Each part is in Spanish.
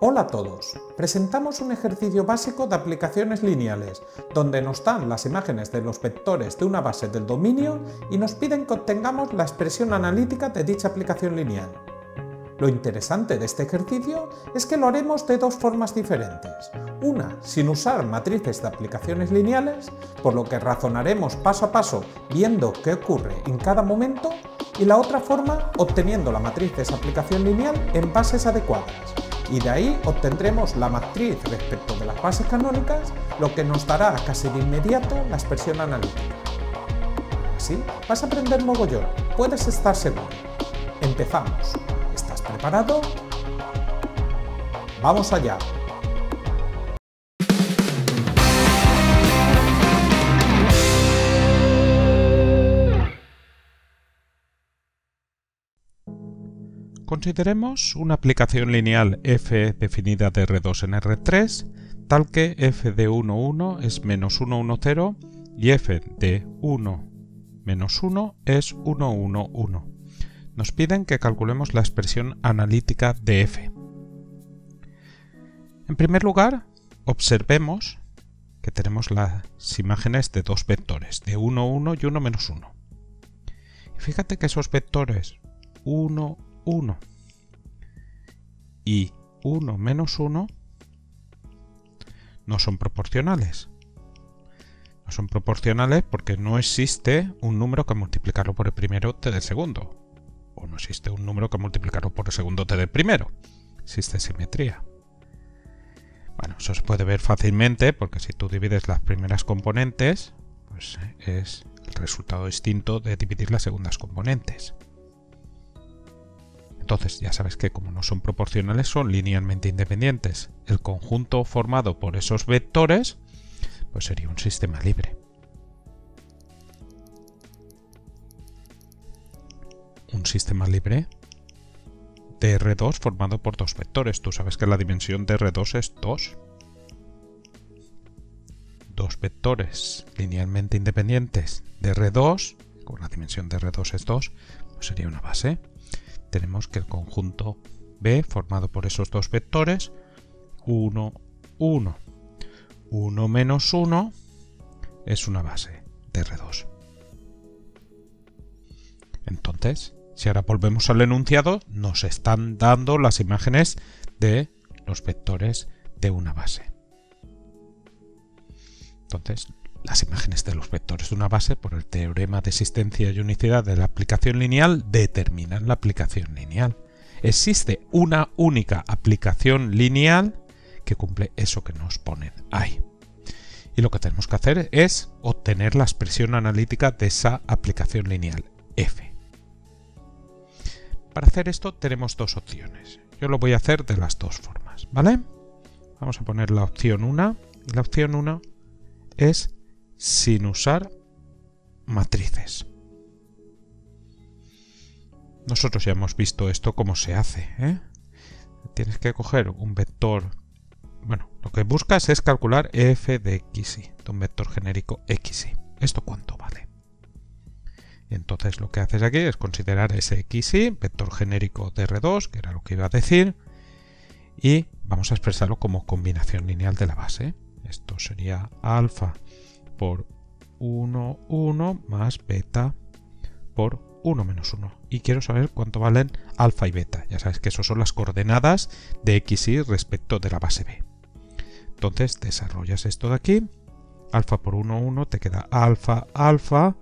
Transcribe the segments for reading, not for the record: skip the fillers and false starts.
Hola a todos, presentamos un ejercicio básico de aplicaciones lineales, donde nos dan las imágenes de los vectores de una base del dominio y nos piden que obtengamos la expresión analítica de dicha aplicación lineal. Lo interesante de este ejercicio es que lo haremos de dos formas diferentes, una sin usar matrices de aplicaciones lineales, por lo que razonaremos paso a paso viendo qué ocurre en cada momento, y la otra forma obteniendo la matriz de esa aplicación lineal en bases adecuadas. Y de ahí obtendremos la matriz respecto de las bases canónicas, lo que nos dará casi de inmediato la expresión analítica. Así vas a aprender mogollón, puedes estar seguro. Empezamos. ¿Estás preparado? ¡Vamos allá! Consideremos una aplicación lineal f definida de R2 en R3, tal que f de 1, 1 es menos 1, 1, 0 y f de 1, menos 1 es 1, 1, 1. Nos piden que calculemos la expresión analítica de f. En primer lugar, observemos que tenemos las imágenes de dos vectores, de 1, 1 y 1, menos 1. Y fíjate que esos vectores 1, 1 y 1 menos 1 no son proporcionales. No son proporcionales porque no existe un número que multiplicarlo por el primero t del segundo. O no existe un número que multiplicarlo por el segundo t del primero. Existe simetría. Bueno, eso se puede ver fácilmente porque si tú divides las primeras componentes, pues es el resultado distinto de dividir las segundas componentes. Entonces ya sabes que como no son proporcionales son linealmente independientes. El conjunto formado por esos vectores pues sería un sistema libre. Un sistema libre de R2 formado por dos vectores. Tú sabes que la dimensión de R2 es 2. Dos vectores linealmente independientes de R2, con la dimensión de R2 es 2, pues sería una base. Tenemos que el conjunto B formado por esos dos vectores, 1, 1, 1 menos 1, es una base de R2. Entonces, si ahora volvemos al enunciado, nos están dando las imágenes de los vectores de una base. Entonces, las imágenes de los vectores de una base, por el teorema de existencia y unicidad de la aplicación lineal, determinan la aplicación lineal. Existe una única aplicación lineal que cumple eso que nos ponen ahí. Y lo que tenemos que hacer es obtener la expresión analítica de esa aplicación lineal, f. Para hacer esto tenemos dos opciones. Yo lo voy a hacer de las dos formas, ¿vale? Vamos a poner la opción 1, y la opción 1 es sin usar matrices. Nosotros ya hemos visto esto cómo se hace, ¿eh? Tienes que coger un vector. Bueno, lo que buscas es calcular f de xy, de un vector genérico xy. ¿Esto cuánto vale? Y entonces lo que haces aquí es considerar ese xy, vector genérico de R2, que era lo que iba a decir, y vamos a expresarlo como combinación lineal de la base. Esto sería alfa por 1, 1 más beta por 1 menos 1. Y quiero saber cuánto valen alfa y beta. Ya sabes que eso son las coordenadas de xy respecto de la base B. Entonces desarrollas esto de aquí. Alfa por 1, 1 te queda alfa, alfa,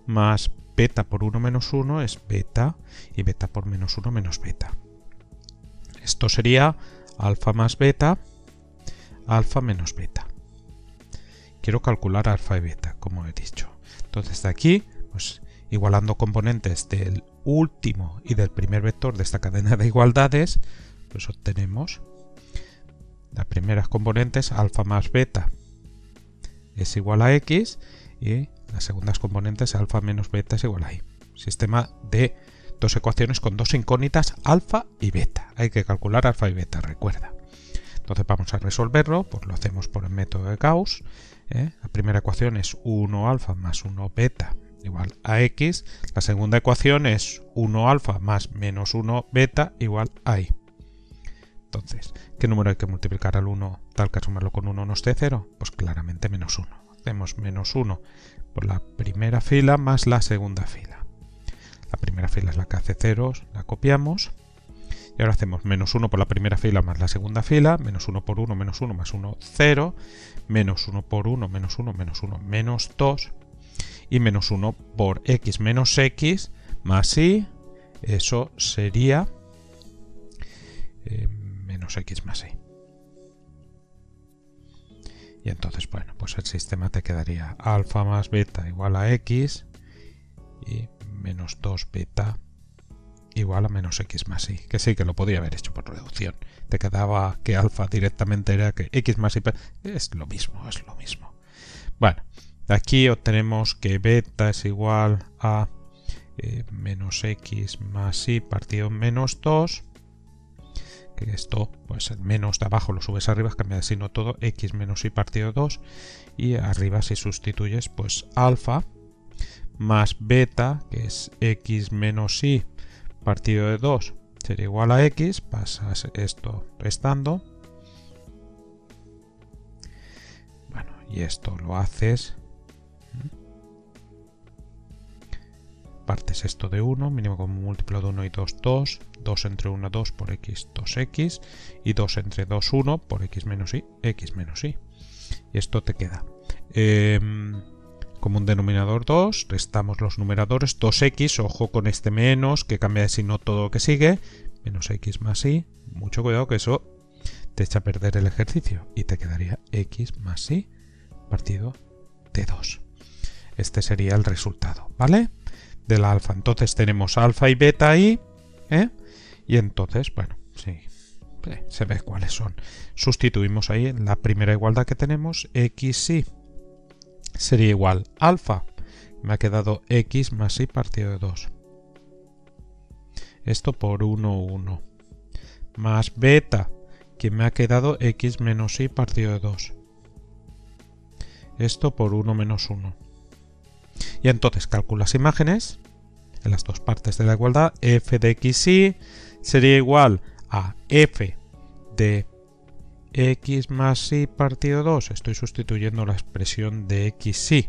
más beta por 1 menos 1 es beta, y beta por menos 1 menos beta. Esto sería alfa más beta, alfa menos beta. Quiero calcular alfa y beta, como he dicho. Entonces de aquí, pues igualando componentes del último y del primer vector de esta cadena de igualdades, pues obtenemos las primeras componentes, alfa más beta es igual a x, y las segundas componentes, alfa menos beta es igual a y. Sistema de dos ecuaciones con dos incógnitas, alfa y beta. Hay que calcular alfa y beta, recuerda. Entonces vamos a resolverlo, pues lo hacemos por el método de Gauss. La primera ecuación es 1 alfa más 1 beta igual a x. La segunda ecuación es 1 alfa más menos 1 beta igual a y. Entonces, ¿qué número hay que multiplicar al 1 tal que sumarlo con 1 nos dé 0? Pues claramente menos 1. Hacemos menos 1 por la primera fila más la segunda fila. La primera fila es la que hace ceros, la copiamos. Y ahora hacemos menos 1 por la primera fila más la segunda fila, menos 1 por 1, menos 1 más 1, 0, menos 1 por 1, menos 1, menos 1, menos 2, y menos 1 por x menos x más y, eso sería menos x más y. Y entonces, bueno, pues el sistema te quedaría alfa más beta igual a x y menos 2 beta igual a menos x más y, que sí que lo podía haber hecho por reducción. Te quedaba que alfa directamente era que x más y, es lo mismo, es lo mismo. Bueno, aquí obtenemos que beta es igual a menos x más y partido menos 2, que esto, pues el menos de abajo lo subes arriba, cambia de signo todo, x menos y partido 2, y arriba si sustituyes, pues alfa más beta, que es x menos y partido de 2 sería igual a x, pasas esto restando, bueno, y esto lo haces, partes esto de 1, mínimo común múltiplo de 1 y 2, 2, 2 entre 1, 2 por x, 2x, y 2 entre 2, 1 por x menos y, y esto te queda como un denominador 2, restamos los numeradores, 2x, ojo con este menos, que cambia de signo todo lo que sigue, menos x más y, mucho cuidado que eso te echa a perder el ejercicio, y te quedaría x más y partido de 2. Este sería el resultado, ¿vale? De la alfa. Entonces tenemos alfa y beta ahí, y entonces, bueno, sí, se ve cuáles son. Sustituimos ahí en la primera igualdad que tenemos, x y sería igual alfa, me ha quedado x más y partido de 2, esto por 1, 1, más beta, que me ha quedado x menos y partido de 2, esto por 1 menos 1. Y entonces calculo las imágenes en las dos partes de la igualdad, f de x y sería igual a f de x más y partido 2, estoy sustituyendo la expresión de x y.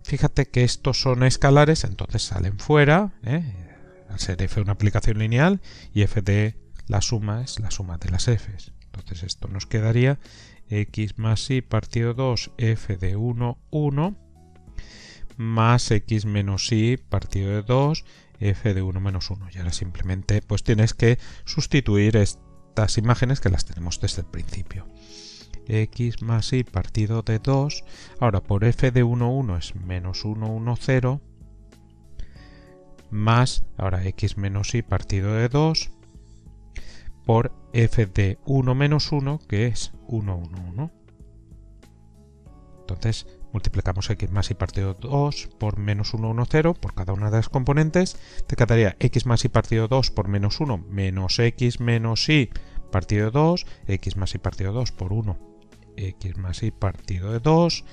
Fíjate que estos son escalares, entonces salen fuera, al ser f una aplicación lineal, y f de la suma es la suma de las f's. Entonces esto nos quedaría x más y partido 2, f de 1, 1, más x menos y partido de 2, f de 1 menos 1. Y ahora simplemente pues tienes que sustituir estas imágenes que las tenemos desde el principio. X más y partido de 2. Ahora por f de 1, 1 es menos 1, 1, 0. Más, ahora x menos y partido de 2. Por f de 1 menos 1, que es 1, 1, 1. Entonces multiplicamos x más y partido 2 por menos 1, 1, 0 por cada una de las componentes. Te quedaría x más y partido 2 por menos 1 menos x menos y partido de 2, x más y partido 2 por 1, x más y partido de 2,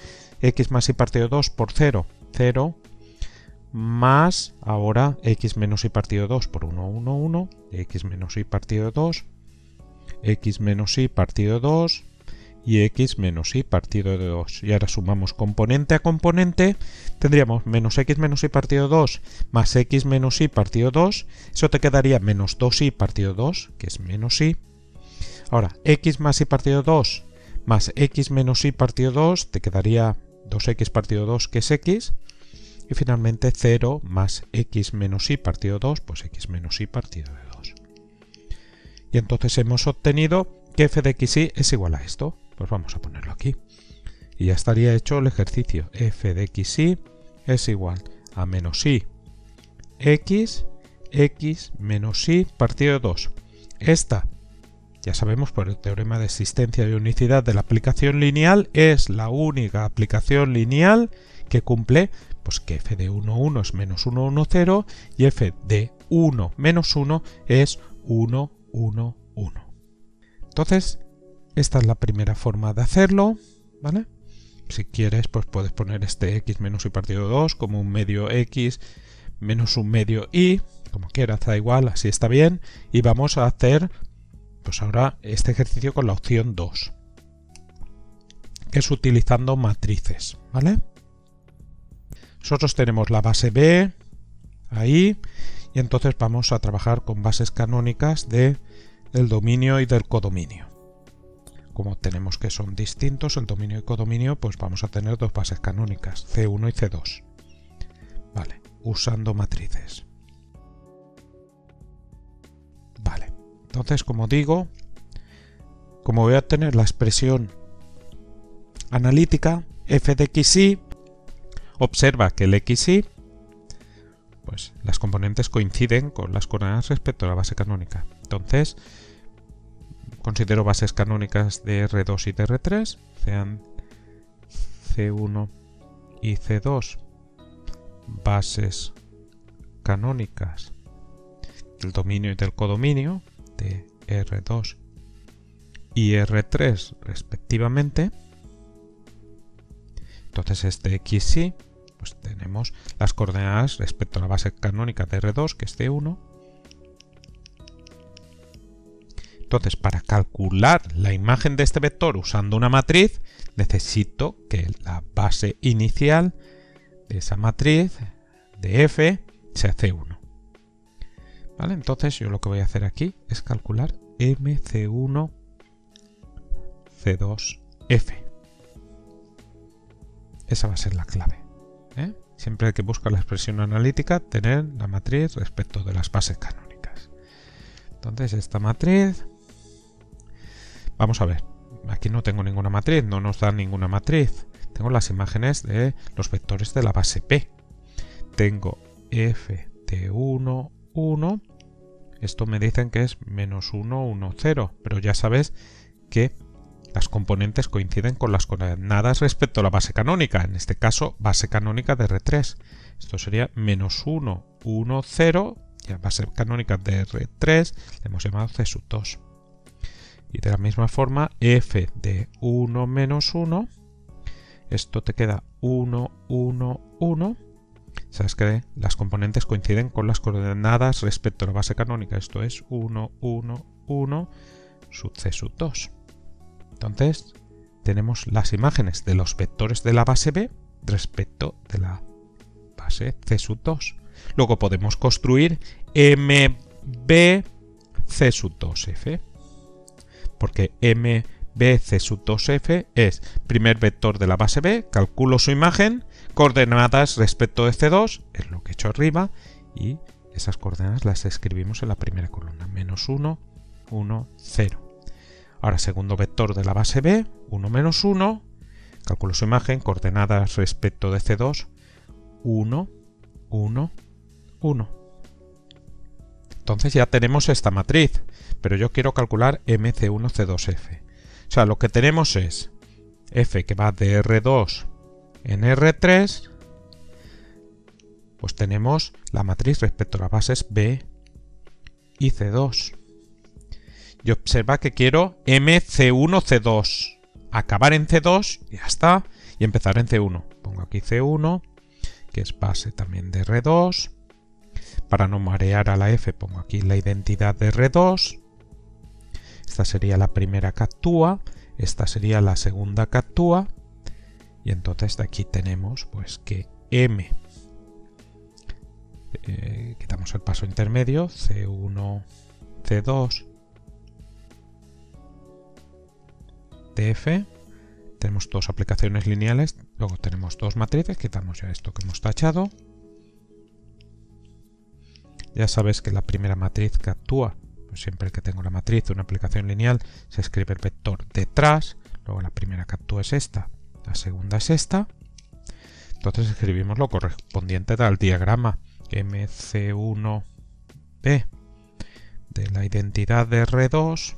x más y partido 2 por 0, 0, más ahora x menos y partido 2 por 1, 1, 1, x menos y partido 2, x menos y partido 2, y x menos y partido de 2. Y ahora sumamos componente a componente, tendríamos menos x menos y partido 2 más x menos y partido 2, eso te quedaría menos 2y partido 2, que es menos y. Ahora, x más y partido 2 más x menos y partido 2, te quedaría 2x partido 2, que es x, y finalmente 0 más x menos y partido 2, pues x menos y partido de 2. Y entonces hemos obtenido que f de x y es igual a esto. Pues vamos a ponerlo aquí. Y ya estaría hecho el ejercicio. F de x y es igual a menos y x, x menos y partido de 2. Esta, ya sabemos por el teorema de existencia de unicidad de la aplicación lineal, es la única aplicación lineal que cumple pues que f de 1, 1 es menos 1, 1, 0 y f de 1 menos 1 es 1, 1, 1. Entonces, esta es la primera forma de hacerlo, ¿vale? Si quieres, pues puedes poner este x menos y partido 2 como un medio x menos un medio i, como quieras, da igual, así está bien. Y vamos a hacer, pues ahora, este ejercicio con la opción 2, que es utilizando matrices, ¿vale? Nosotros tenemos la base B ahí, y entonces vamos a trabajar con bases canónicas del dominio y del codominio. Como tenemos que son distintos, el dominio y codominio, pues vamos a tener dos bases canónicas, C1 y C2. Vale, usando matrices. Vale, entonces como digo, como voy a obtener la expresión analítica f de xy, observa que el xy, pues las componentes coinciden con las coordenadas respecto a la base canónica. Entonces, considero bases canónicas de R2 y de R3, sean C1 y C2, bases canónicas del dominio y del codominio de R2 y R3 respectivamente. Entonces este xy, pues tenemos las coordenadas respecto a la base canónica de R2, que es C1. Entonces, para calcular la imagen de este vector usando una matriz, necesito que la base inicial de esa matriz de f sea C1. ¿Vale? Entonces yo lo que voy a hacer aquí es calcular MC1 C2F. Esa va a ser la clave, ¿eh? Siempre hay que buscar la expresión analítica, tener la matriz respecto de las bases canónicas. Entonces esta matriz, vamos a ver, aquí no tengo ninguna matriz, no nos da ninguna matriz. Tengo las imágenes de los vectores de la base P. Tengo f de 1, 1. Esto me dicen que es menos 1, 1, 0. Pero ya sabes que las componentes coinciden con las coordenadas respecto a la base canónica. En este caso, base canónica de R3. Esto sería menos 1, 1, 0. Y a base canónica de R3 le hemos llamado C sub 2. Y de la misma forma, f de 1 menos 1. Esto te queda 1, 1, 1. Sabes que las componentes coinciden con las coordenadas respecto a la base canónica. Esto es 1, 1, 1 sub C sub 2. Entonces, tenemos las imágenes de los vectores de la base B respecto de la base C sub 2. Luego podemos construir MB C sub 2F. Porque MB C sub 2F es primer vector de la base B, calculo su imagen, coordenadas respecto de C2, es lo que he hecho arriba, y esas coordenadas las escribimos en la primera columna, menos 1, 1, 0. Ahora, segundo vector de la base B, 1, menos 1, calculo su imagen, coordenadas respecto de C2, 1, 1, 1. Entonces ya tenemos esta matriz, pero yo quiero calcular MC1C2F. O sea, lo que tenemos es F que va de R2 en R3, pues tenemos la matriz respecto a las bases B y C2. Y observa que quiero MC1C2. Acabar en C2, ya está, y empezar en C1. Pongo aquí C1, que es base también de R2. Para no marear a la F, pongo aquí la identidad de R2. Esta sería la primera que actúa, esta sería la segunda que actúa. Y entonces de aquí tenemos pues que M, quitamos el paso intermedio, C1, C2, DF, tenemos dos aplicaciones lineales, luego tenemos dos matrices, quitamos ya esto que hemos tachado. Ya sabes que la primera matriz que actúa, pues siempre que tengo la matriz de una aplicación lineal, se escribe el vector detrás, luego la primera que actúa es esta, la segunda es esta. Entonces escribimos lo correspondiente al diagrama MC1B de la identidad de R2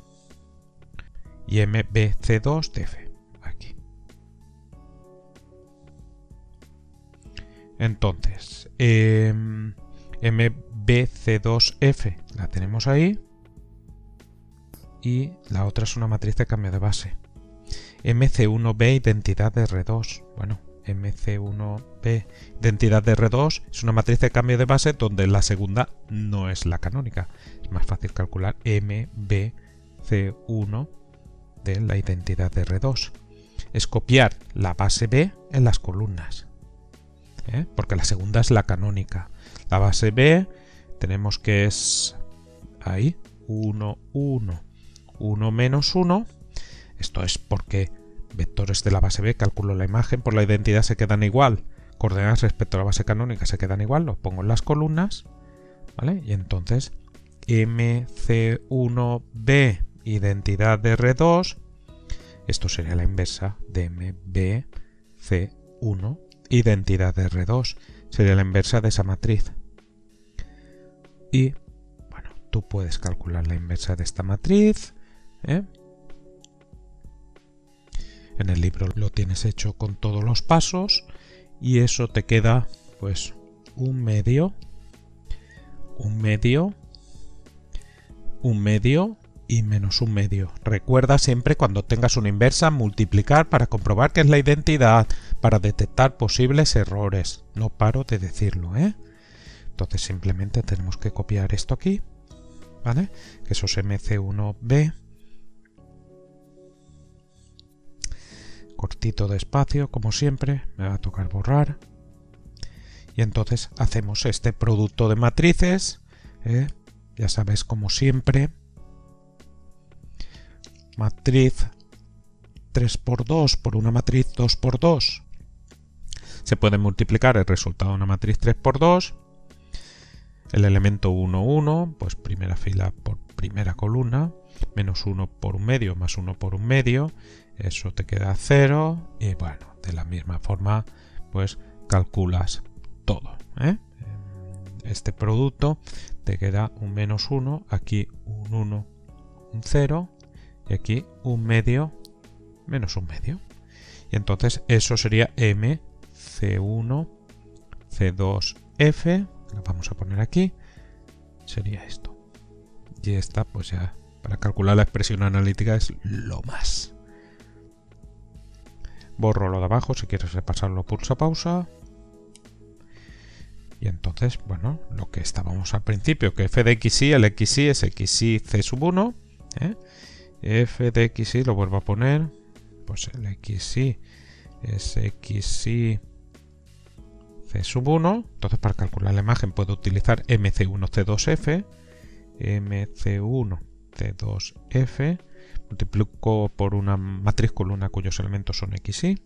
y MBC2 de F. Aquí. Entonces, MBC2F la tenemos ahí. Y la otra es una matriz de cambio de base. MC1B identidad de R2. Bueno, MC1B identidad de R2 es una matriz de cambio de base donde la segunda no es la canónica. Es más fácil calcular MBC1 de la identidad de R2. Es copiar la base B en las columnas, porque la segunda es la canónica. La base B tenemos que es ahí 1, 1, 1 menos 1. Esto es porque vectores de la base B, calculo la imagen, por la identidad se quedan igual. Coordenadas respecto a la base canónica se quedan igual, los pongo en las columnas, ¿vale? Y entonces MC1B identidad de R2, esto sería la inversa de MBC1 identidad de R2, sería la inversa de esa matriz. Y bueno, tú puedes calcular la inversa de esta matriz, En el libro lo tienes hecho con todos los pasos y eso te queda pues un medio y menos un medio. Recuerda siempre cuando tengas una inversa multiplicar para comprobar que es la identidad, para detectar posibles errores. No paro de decirlo, Entonces simplemente tenemos que copiar esto aquí, ¿vale? Que eso es MC1B. Cortito de espacio, como siempre, me va a tocar borrar. Y entonces hacemos este producto de matrices, ya sabes, como siempre, matriz 3×2 por una matriz 2×2. Se puede multiplicar el resultado de una matriz 3×2. El elemento 1, 1, pues primera fila por primera columna, menos 1 por un medio, más 1 por un medio. Eso te queda 0 y bueno, de la misma forma pues calculas todo, Este producto te queda un menos 1, aquí un 1, un 0 y aquí un medio menos un medio. Y entonces eso sería MC1 C2F, lo vamos a poner aquí, sería esto. Y esta pues ya para calcular la expresión analítica es lo más. Borro lo de abajo, si quieres repasarlo pulsa pausa. Y entonces, bueno, lo que estábamos al principio, que f de xy, el xy es xy c1, f de xy lo vuelvo a poner, pues el xy es xy c1. Entonces para calcular la imagen puedo utilizar mc1c2f, mc1c2f, multiplico por una matriz columna cuyos elementos son xy.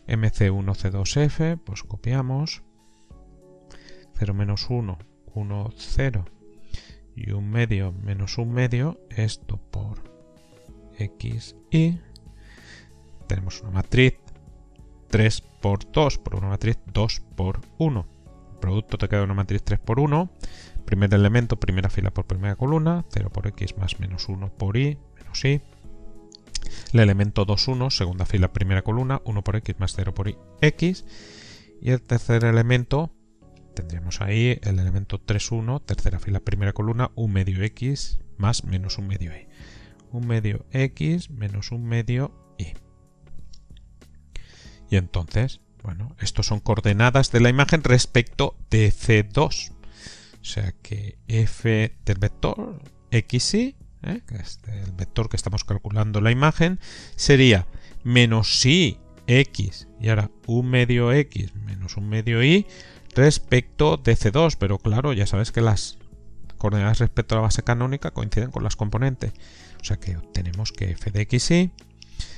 MC1C2F, pues copiamos 0 menos 1, 1, 0 y un medio menos un medio, esto por xy. Tenemos una matriz 3×2 por una matriz 2×1. El producto te queda una matriz 3×1. Primer elemento, primera fila por primera columna, 0 por x más menos 1 por y, menos y. El elemento 2, 1, segunda fila, primera columna, 1 por x más 0 por y, x. Y el tercer elemento, tendríamos ahí el elemento 3, 1, tercera fila, primera columna, 1 medio x más menos 1 medio y. 1 medio x menos 1 medio y. Y entonces, bueno, estos son coordenadas de la imagen respecto de C2. O sea que f del vector xy, que es el vector que estamos calculando la imagen, sería menos y x y ahora 1 medio x menos 1 medio y respecto de C2. Pero claro, ya sabes que las coordenadas respecto a la base canónica coinciden con las componentes. O sea que obtenemos que f de xy,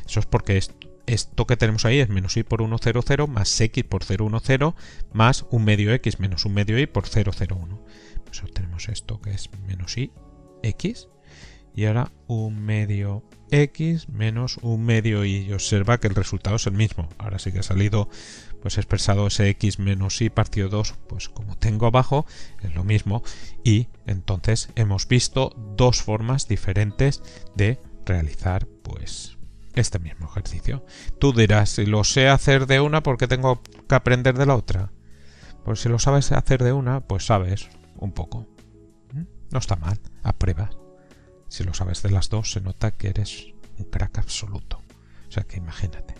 eso es porque esto que tenemos ahí es menos y por 1, 0, 0 más x por 0, 1, 0 más 1 medio x menos 1 medio y por 0, 0, 1. Pues obtenemos esto que es menos y x y ahora 1 medio x menos 1 medio y. Y observa que el resultado es el mismo. Ahora sí que ha salido pues expresado ese x menos y partido 2, pues como tengo abajo es lo mismo. Y entonces hemos visto dos formas diferentes de realizar pues este mismo ejercicio. Tú dirás, si lo sé hacer de una, ¿por qué tengo que aprender de la otra? Pues si lo sabes hacer de una, pues sabes un poco. No está mal, a prueba. Si lo sabes de las dos, se nota que eres un crack absoluto. O sea que imagínate.